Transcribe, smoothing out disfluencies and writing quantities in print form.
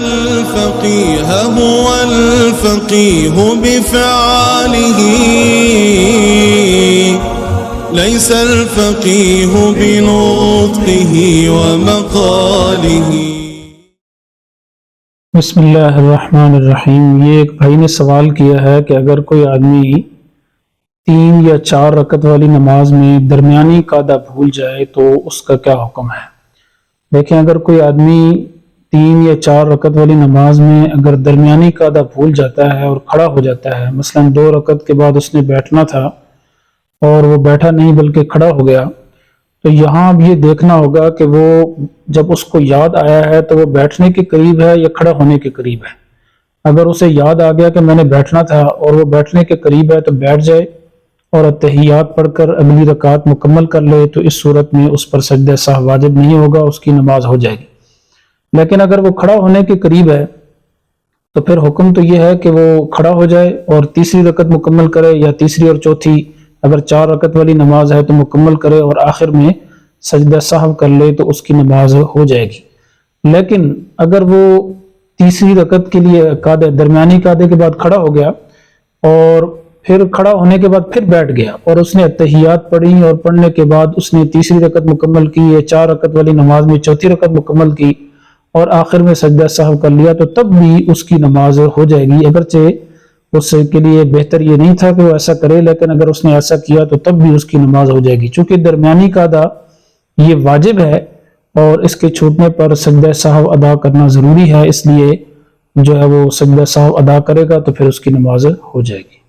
الفقيه هو الفقيه بفعاله ليس الفقيه بنطقه ومقاله۔ بسم اللہ الرحمن الرحیم۔ یہ ایک بھائی نے سوال کیا ہے کہ اگر کوئی آدمی 3 یا 4 رکعت والی نماز میں درمیانی قاعدہ بھول جائے تو اس کا کیا حکم ہے؟ دیکھیں، اگر کوئی آدمی 3 یا 4 رکعت والی نماز میں اگر درمیانی قاعدہ بھول جاتا ہے اور کھڑا ہو جاتا ہے، مثلا 2 رکعت کے بعد اس نے بیٹھنا تھا اور وہ بیٹھا نہیں بلکہ کھڑا ہو گیا، تو یہاں اب یہ دیکھنا ہوگا کہ وہ جب اس کو یاد آیا ہے تو وہ بیٹھنے کے قریب ہے یا کھڑا ہونے کے قریب ہے۔ اگر اسے یاد آ گیا کہ میں نے بیٹھنا تھا اور وہ بیٹھنے کے قریب ہے تو بیٹھ جائے اور اتحیات پڑھ کر اگلی رکعت مکمل کر لے، تو اس صورت میں اس پر سجدہ سہو واجب نہیں ہوگا، اس کی نماز ہو جائے گی۔ لیکن اگر وہ کھڑا ہونے کے قریب ہے تو پھر حکم تو یہ ہے کہ وہ کھڑا ہو جائے اور تیسری رکعت مکمل کرے، یا تیسری اور چوتھی، اگر 4 رکعت والی نماز ہے تو مکمل کرے اور آخر میں سجدہ سہو کر لے تو اس کی نماز ہو جائے گی۔ لیکن اگر وہ تیسری رکعت کے لیے قاعدے درمیانی قاعدے کے بعد کھڑا ہو گیا اور پھر کھڑا ہونے کے بعد پھر بیٹھ گیا اور اس نے اتحیات پڑھی اور پڑھنے کے بعد اس نے تیسری رکعت مکمل کی، یا 4 رکعت والی نماز میں چوتھی رکعت مکمل کی اور آخر میں سجدہ سہو کر لیا، تو تب بھی اس کی نماز ہو جائے گی۔ اگرچہ اس کے لیے بہتر یہ نہیں تھا کہ وہ ایسا کرے، لیکن اگر اس نے ایسا کیا تو تب بھی اس کی نماز ہو جائے گی، چونکہ درمیانی قاعدہ یہ واجب ہے اور اس کے چھوٹنے پر سجدہ سہو ادا کرنا ضروری ہے، اس لیے جو ہے وہ سجدہ سہو ادا کرے گا تو پھر اس کی نماز ہو جائے گی۔